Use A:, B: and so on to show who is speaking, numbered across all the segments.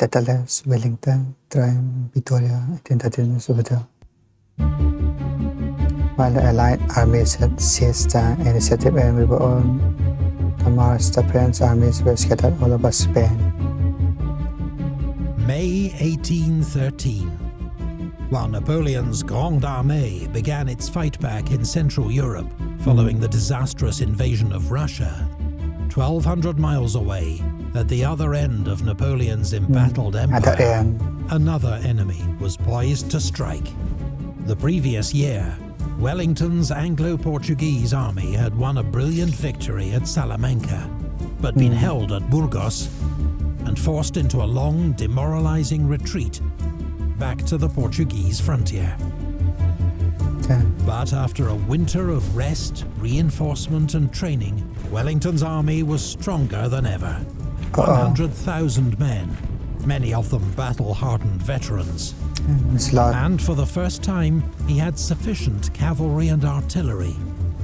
A: Tetales, Wellington, Triumph, Vitoria, 1813 Subatel. While the Allied armies had seized the initiative and were on the march, the French armies were scattered all over Spain.
B: May 1813. While Napoleon's Grande Armée began its fight back in Central Europe following the disastrous invasion of Russia, 1,200 miles away, at the other end of Napoleon's embattled empire, another enemy was poised to strike. The previous year, Wellington's Anglo-Portuguese army had won a brilliant victory at Salamanca, but been held at Burgos and forced into a long, demoralizing retreat back to the Portuguese frontier. But after a winter of rest, reinforcement and training, Wellington's army was stronger than ever. 100,000 men, many of them battle-hardened veterans. And for the first time, he had sufficient cavalry and artillery,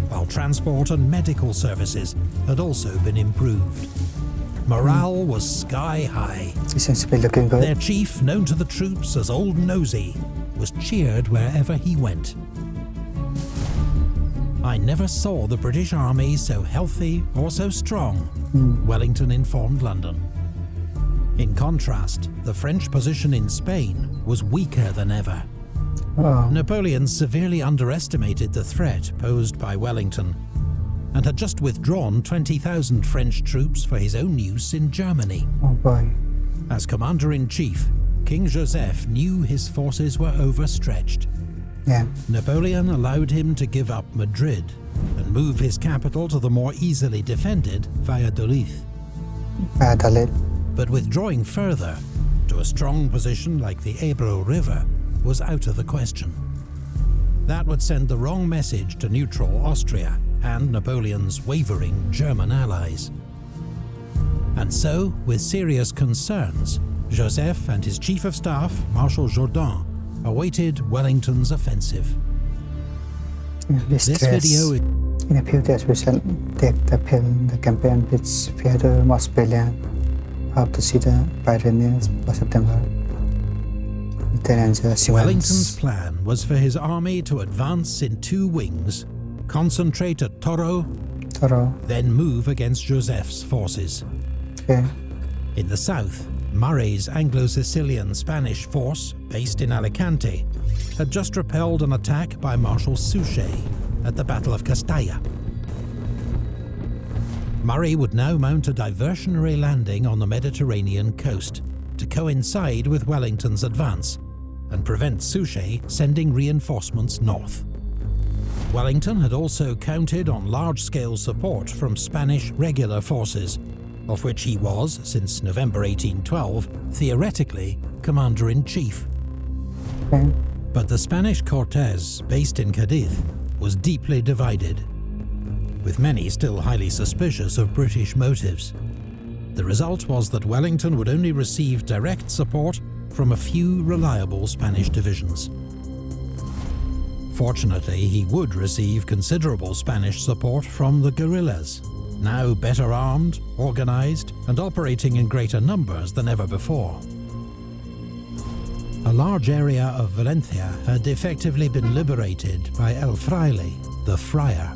B: while transport and medical services had also been improved. Morale was sky high.
A: He seems to be looking good.
B: Their chief, known to the troops as Old Nosy, was cheered wherever he went. "I never saw the British army so healthy or so strong," Wellington informed London. In contrast, the French position in Spain was weaker than ever. Napoleon severely underestimated the threat posed by Wellington and had just withdrawn 20,000 French troops for his own use in Germany. As commander-in-chief, King Joseph knew his forces were overstretched. Napoleon allowed him to give up Madrid and move his capital to the more easily defended Valladolid. But withdrawing further to a strong position like the Ebro River was out of the question. That would send the wrong message to neutral Austria and Napoleon's wavering German allies. And so, with serious concerns, Joseph and his chief of staff, Marshal Jourdan, awaited Wellington's offensive.
A: This video in a few days we shall take the campaign which we had the most brilliant. Hope to see the Pyrenees for September.
B: Wellington's plan was for his army to advance in two wings, concentrate at Toro, then move against Joseph's forces. In the south, Murray's Anglo-Sicilian Spanish force, based in Alicante, had just repelled an attack by Marshal Suchet at the Battle of Castalla. Murray would now mount a diversionary landing on the Mediterranean coast to coincide with Wellington's advance and prevent Suchet sending reinforcements north. Wellington had also counted on large-scale support from Spanish regular forces, of which he was, since November 1812, theoretically commander-in-chief. But the Spanish Cortes, based in Cadiz, was deeply divided, with many still highly suspicious of British motives. The result was that Wellington would only receive direct support from a few reliable Spanish divisions. Fortunately, he would receive considerable Spanish support from the guerrillas, now better armed, organized, and operating in greater numbers than ever before. A large area of Valencia had effectively been liberated by El Fraile, the Friar.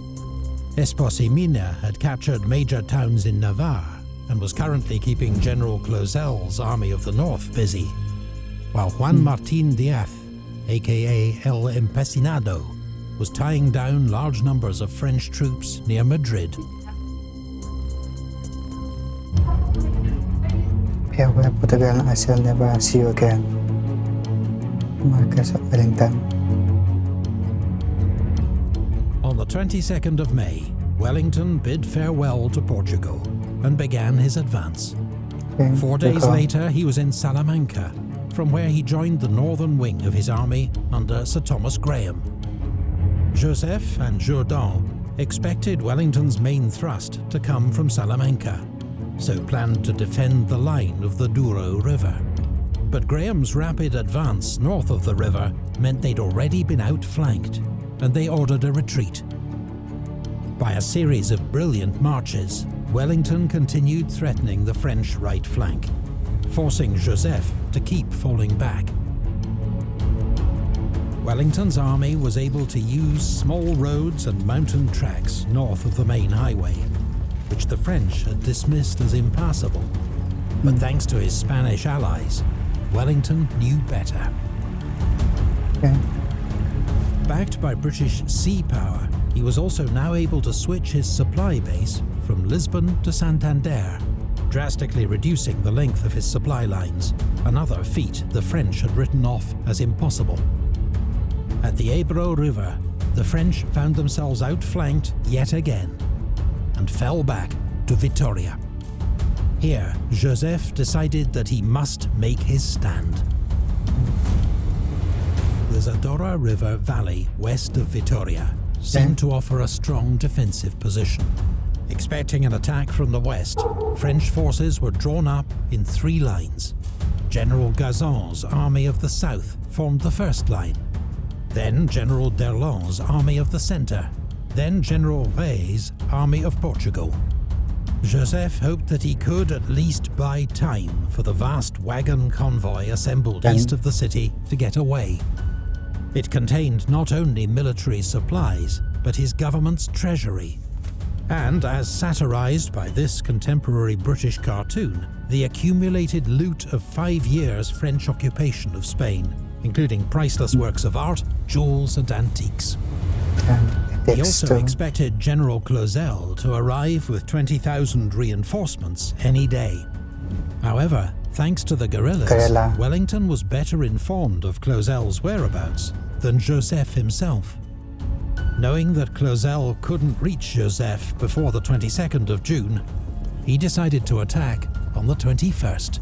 B: Esposimina had captured major towns in Navarre and was currently keeping General Clausel's Army of the North busy, while Juan Martín Díaz, aka El Empecinado, was tying down large numbers of French troops near Madrid.
A: Farewell, Portugal, I shall never see you again. Marquess of Wellington.
B: On the 22nd of May, Wellington bid farewell to Portugal and began his advance. 4 days later, he was in Salamanca, from where he joined the northern wing of his army under Sir Thomas Graham. Joseph and Jourdan expected Wellington's main thrust to come from Salamanca, so planned to defend the line of the Douro River. But Graham's rapid advance north of the river meant they'd already been outflanked, and they ordered a retreat. By a series of brilliant marches, Wellington continued threatening the French right flank, forcing Joseph to keep falling back. Wellington's army was able to use small roads and mountain tracks north of the main highway, which the French had dismissed as impassable. But thanks to his Spanish allies, Wellington knew better.
A: Okay.
B: Backed by British sea power, he was also now able to switch his supply base from Lisbon to Santander, drastically reducing the length of his supply lines, another feat the French had written off as impossible. At the Ebro River, the French found themselves outflanked yet again and fell back to Vitoria. Here, Joseph decided that he must make his stand. The Zadorra River valley west of Vitoria seemed to offer a strong defensive position. Expecting an attack from the west, French forces were drawn up in 3 lines. General Gazon's army of the south formed the first line. Then General d'Erlon's army of the centre. Then General Rey's army of Portugal. Joseph hoped that he could at least buy time for the vast wagon convoy assembled east of the city to get away. It contained not only military supplies, but his government's treasury. And, as satirized by this contemporary British cartoon, the accumulated loot of 5 years' French occupation of Spain, including priceless works of art, jewels and antiques. He also expected General Clausel to arrive with 20,000 reinforcements any day. However, thanks to the guerrillas, Wellington was better informed of Clausel's whereabouts than Joseph himself. Knowing that Clausel couldn't reach Joseph before the 22nd of June, he decided to attack on the 21st.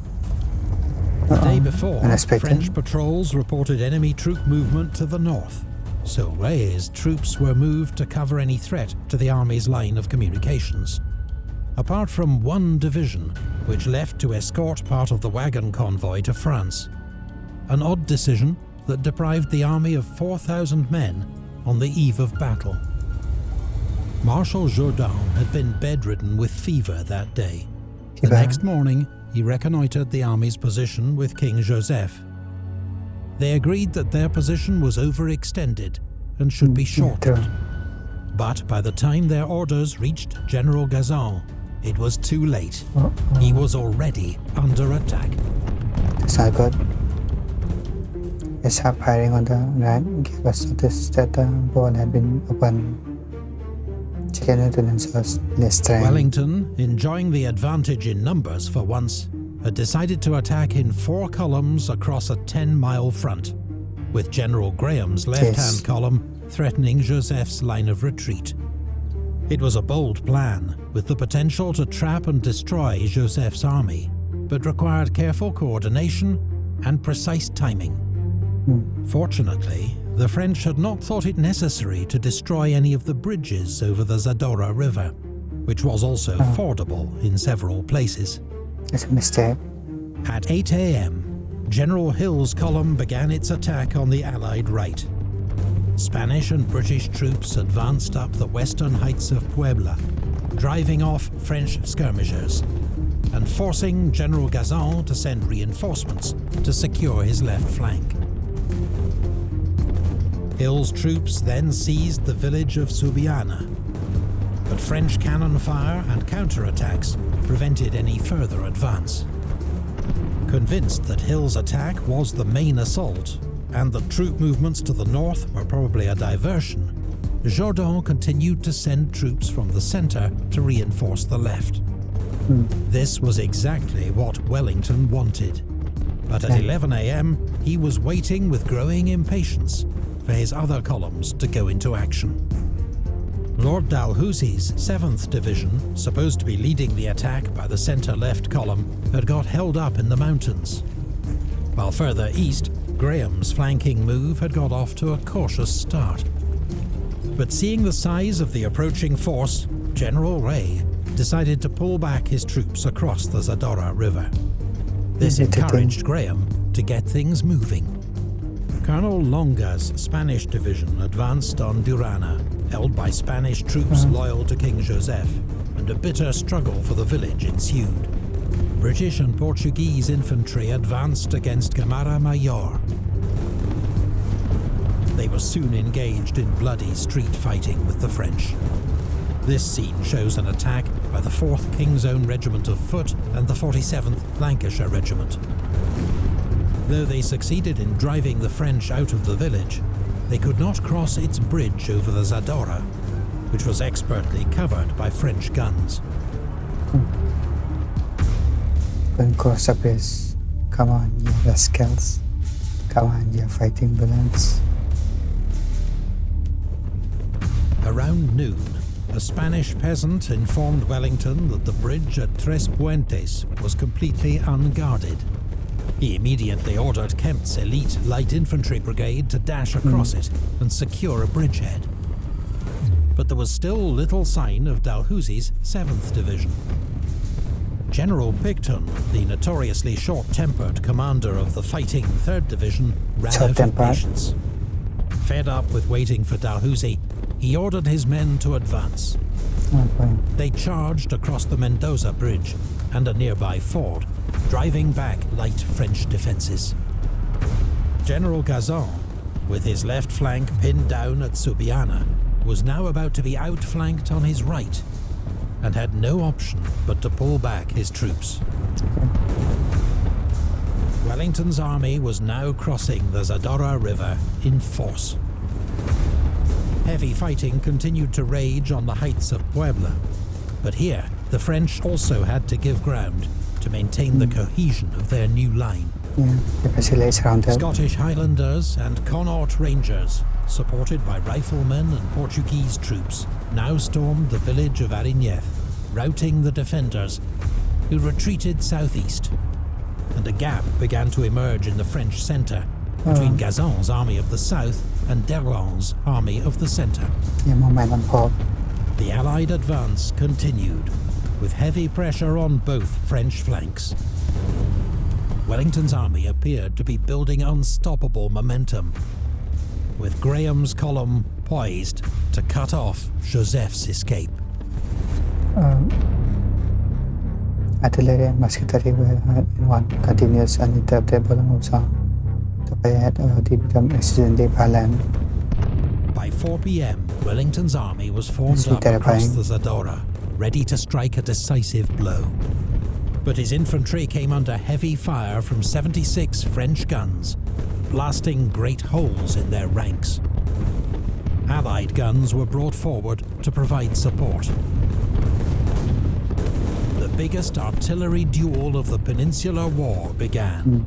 B: The day before, French patrols reported enemy troop movement to the north, so Rey's troops were moved to cover any threat to the army's line of communications. Apart from 1 division, which left to escort part of the wagon convoy to France. An odd decision that deprived the army of 4,000 men on the eve of battle. Marshal Jourdan had been bedridden with fever that day. The next morning, he reconnoitred the army's position with King Joseph. They agreed that their position was overextended and should be shortened. But by the time their orders reached General Gazon, it was too late. He was already under attack.
A: That's not good. They stopped firing on the right, gave us notice that the ball had been opened.
B: Wellington, enjoying the advantage in numbers for once, had decided to attack in 4 columns across a 10-mile front, with General Graham's left-hand column threatening Joseph's line of retreat. It was a bold plan, with the potential to trap and destroy Joseph's army, but required careful coordination and precise timing. Fortunately, the French had not thought it necessary to destroy any of the bridges over the Zadorra River, which was also fordable in several places.
A: It's a mistake.
B: At 8 a.m., General Hill's column began its attack on the Allied right. Spanish and British troops advanced up the western heights of Puebla, driving off French skirmishers and forcing General Gazon to send reinforcements to secure his left flank. Hill's troops then seized the village of Subiana, but French cannon fire and counterattacks prevented any further advance. Convinced that Hill's attack was the main assault, and that troop movements to the north were probably a diversion, Jourdan continued to send troops from the centre to reinforce the left. This was exactly what Wellington wanted. But at 11 a.m, he was waiting with growing impatience for his other columns to go into action. Lord Dalhousie's 7th Division, supposed to be leading the attack by the centre-left column, had got held up in the mountains. While further east, Graham's flanking move had got off to a cautious start. But seeing the size of the approaching force, General Rey decided to pull back his troops across the Zadorra River. This encouraged Graham to get things moving. Colonel Longa's Spanish division advanced on Durana, held by Spanish troops loyal to King Joseph, and a bitter struggle for the village ensued. British and Portuguese infantry advanced against Camara Mayor. They were soon engaged in bloody street fighting with the French. This scene shows an attack by the 4th King's Own Regiment of Foot and the 47th Lancashire Regiment. Though they succeeded in driving the French out of the village, they could not cross its bridge over the Zadorra, which was expertly covered by French guns.
A: Couldn't cross the bridge. Come on, you rascals. Come on, you fighting villains.
B: Around noon, a Spanish peasant informed Wellington that the bridge at Tres Puentes was completely unguarded. He immediately ordered Kempt's elite light infantry brigade to dash across it and secure a bridgehead. But there was still little sign of Dalhousie's 7th Division. General Picton, the notoriously short-tempered commander of the fighting 3rd Division, ran out of patience. Fed up with waiting for Dalhousie, he ordered his men to advance. They charged across the Mendoza Bridge and a nearby ford, driving back light French defences. General Gazan, with his left flank pinned down at Subiana, was now about to be outflanked on his right and had no option but to pull back his troops. Wellington's army was now crossing the Zadorra River in force. Heavy fighting continued to rage on the heights of Puebla, but here the French also had to give ground to maintain the cohesion of their new line. Scottish Highlanders and Connaught Rangers, supported by riflemen and Portuguese troops, now stormed the village of Arignez, routing the defenders, who retreated southeast, and a gap began to emerge in the French centre between Gazan's army of the south and D'Erlon's army of the centre. The Allied advance continued, with heavy pressure on both French flanks. Wellington's army appeared to be building unstoppable momentum, with Graham's column poised to cut off Joseph's escape.
A: Artillery and musketry were in one continuous uninterrupted moves on. The fight had already become exceedingly violent.
B: By 4 p.m, Wellington's army was formed up across the Zadorra, ready to strike a decisive blow. But his infantry came under heavy fire from 76 French guns, blasting great holes in their ranks. Allied guns were brought forward to provide support. The biggest artillery duel of the Peninsular War began.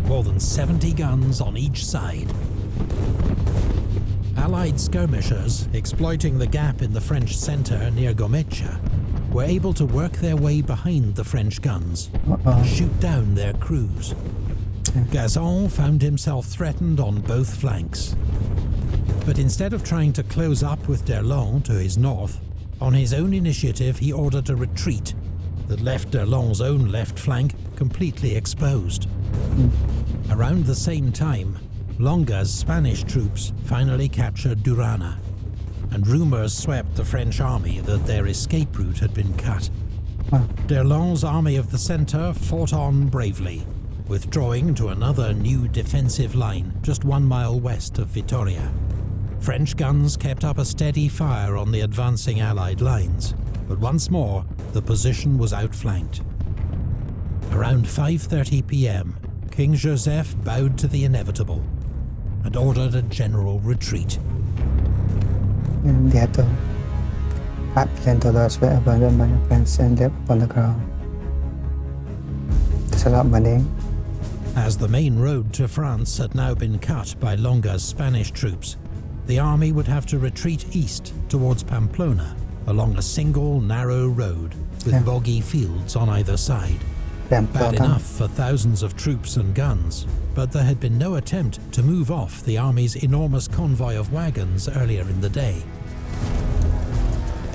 B: More than 70 guns on each side. Allied skirmishers, exploiting the gap in the French centre near Gomecha, were able to work their way behind the French guns and shoot down their crews. Gazan found himself threatened on both flanks. But instead of trying to close up with D'Erlon to his north, on his own initiative he ordered a retreat that left D'Erlon's own left flank completely exposed. Around the same time, Longa's Spanish troops finally captured Durana, and rumours swept the French army that their escape route had been cut. D'Erlon's army of the centre fought on bravely, withdrawing to another new defensive line just 1 mile west of Vitoria. French guns kept up a steady fire on the advancing Allied lines, but once more the position was outflanked. Around 5:30 p.m, King Joseph bowed to the inevitable and ordered a general retreat.
A: They had to $5 million were abandoned by the French and left on the ground. There's a lot of money.
B: As the main road to France had now been cut by Longa's Spanish troops, the army would have to retreat east towards Pamplona along a single narrow road with boggy fields on either side. Bad enough for thousands of troops and guns, but there had been no attempt to move off the army's enormous convoy of wagons earlier in the day.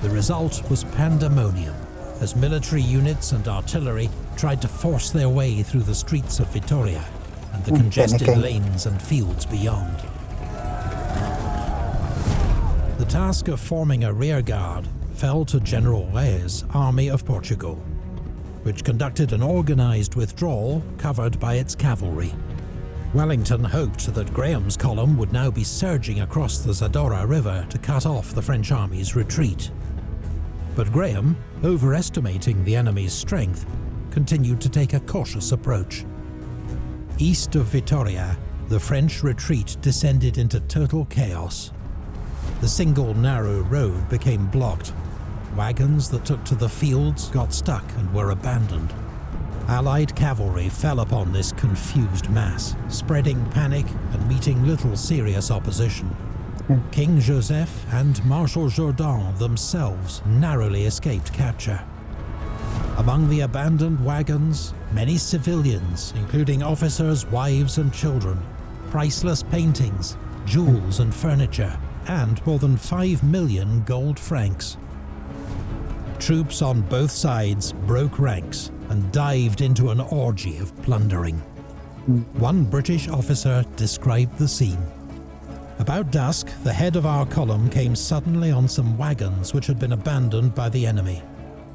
B: The result was pandemonium, as military units and artillery tried to force their way through the streets of Vitoria and the congested lanes and fields beyond. The task of forming a rearguard fell to General Rey's Army of Portugal. which conducted an organised withdrawal covered by its cavalry. Wellington hoped that Graham's column would now be surging across the Zadorra River to cut off the French army's retreat. But Graham, overestimating the enemy's strength, continued to take a cautious approach. East of Vitoria, the French retreat descended into total chaos. The single narrow road became blocked. Wagons that took to the fields got stuck and were abandoned. Allied cavalry fell upon this confused mass, spreading panic and meeting little serious opposition. King Joseph and Marshal Jourdan themselves narrowly escaped capture. Among the abandoned wagons, many civilians, including officers, wives and children, priceless paintings, jewels and furniture, and more than 5 million gold francs. Troops on both sides broke ranks and dived into an orgy of plundering. One British officer described the scene. About dusk, the head of our column came suddenly on some wagons which had been abandoned by the enemy.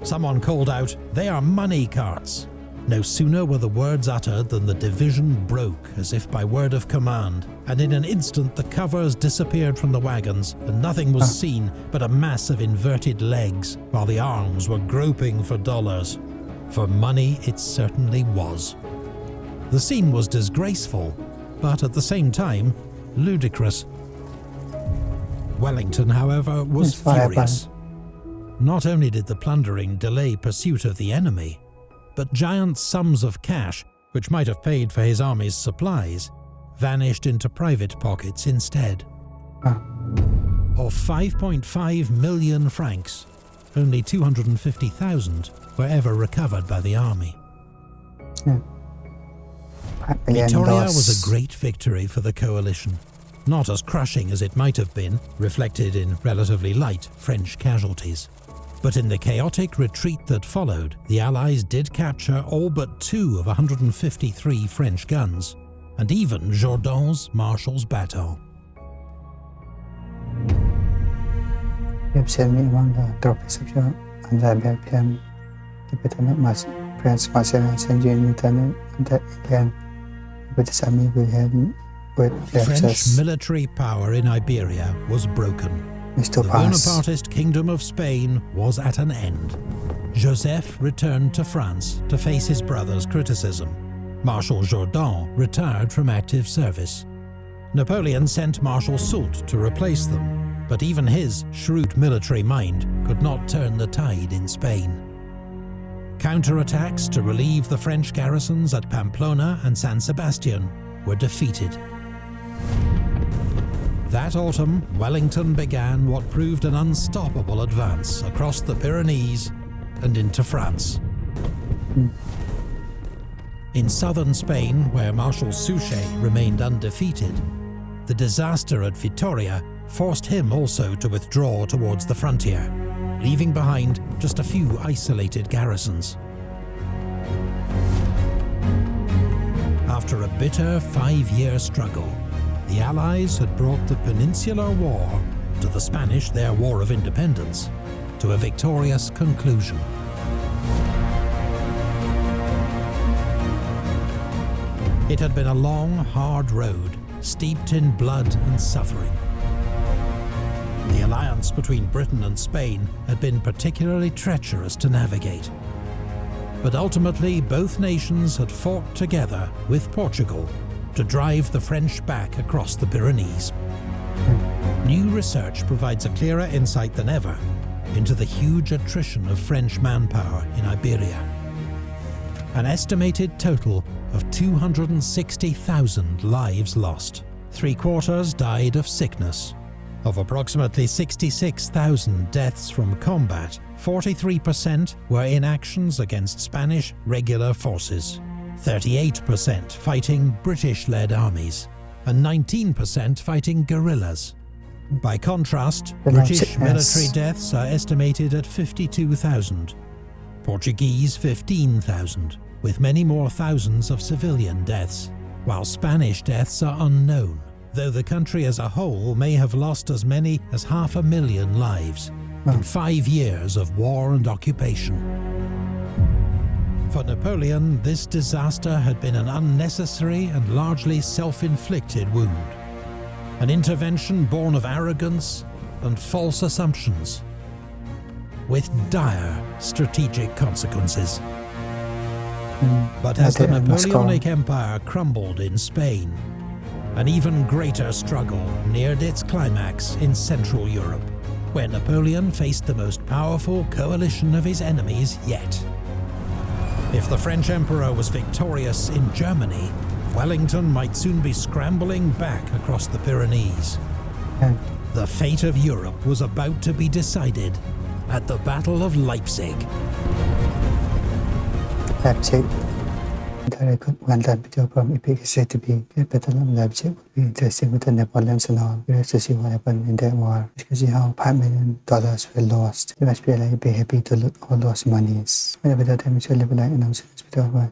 B: Someone called out, "They are money carts!" No sooner were the words uttered than the division broke as if by word of command, and in an instant the covers disappeared from the wagons and nothing was seen but a mass of inverted legs, while the arms were groping for dollars. For money it certainly was. The scene was disgraceful, but at the same time, ludicrous. Wellington, however, was furious. Not only did the plundering delay pursuit of the enemy, but giant sums of cash, which might have paid for his army's supplies, vanished into private pockets instead. Of 5.5 million francs, only 250,000 were ever recovered by the army. Vitoria was a great victory for the coalition, not as crushing as it might have been, reflected in relatively light French casualties. But in the chaotic retreat that followed, the Allies did capture all but 2 of 153 French guns, and even Jourdan's Marshal's bateau. French military power in Iberia was broken. The Bonapartist Kingdom of Spain was at an end. Joseph returned to France to face his brother's criticism. Marshal Jourdan retired from active service. Napoleon sent Marshal Soult to replace them, but even his shrewd military mind could not turn the tide in Spain. Counterattacks to relieve the French garrisons at Pamplona and San Sebastian were defeated. That autumn, Wellington began what proved an unstoppable advance across the Pyrenees and into France. In southern Spain, where Marshal Suchet remained undefeated, the disaster at Vitoria forced him also to withdraw towards the frontier, leaving behind just a few isolated garrisons. After a bitter 5-year struggle, the Allies had brought the Peninsular War, to the Spanish their War of Independence, to a victorious conclusion. It had been a long, hard road, steeped in blood and suffering. The alliance between Britain and Spain had been particularly treacherous to navigate. But ultimately, both nations had fought together with Portugal to drive the French back across the Pyrenees. New research provides a clearer insight than ever into the huge attrition of French manpower in Iberia. An estimated total of 260,000 lives lost. 3/4 died of sickness. Of approximately 66,000 deaths from combat, 43% were in actions against Spanish regular forces, 38% fighting British-led armies, and 19% fighting guerrillas. By contrast, British military deaths are estimated at 52,000, Portuguese 15,000, with many more thousands of civilian deaths, while Spanish deaths are unknown, though the country as a whole may have lost as many as 500,000 lives in 5 years of war and occupation. For Napoleon, this disaster had been an unnecessary and largely self-inflicted wound. An intervention born of arrogance and false assumptions, with dire strategic consequences. But as the Napoleonic Empire crumbled in Spain, an even greater struggle neared its climax in Central Europe, where Napoleon faced the most powerful coalition of his enemies yet. If the French Emperor was victorious in Germany, Wellington might soon be scrambling back across the Pyrenees. The fate of Europe was about to be decided at the Battle of Leipzig.
A: Leipzig. Very good. Wellington video from Epichistorytv. The Battle of Leipzig would be interesting with the Napoleons and all. We'll have to see what happened in that war. We can see how $5 million were lost. You must be happy to loot all those monies. Whenever that time, you should leave a like and I'm seeing this video. Bye.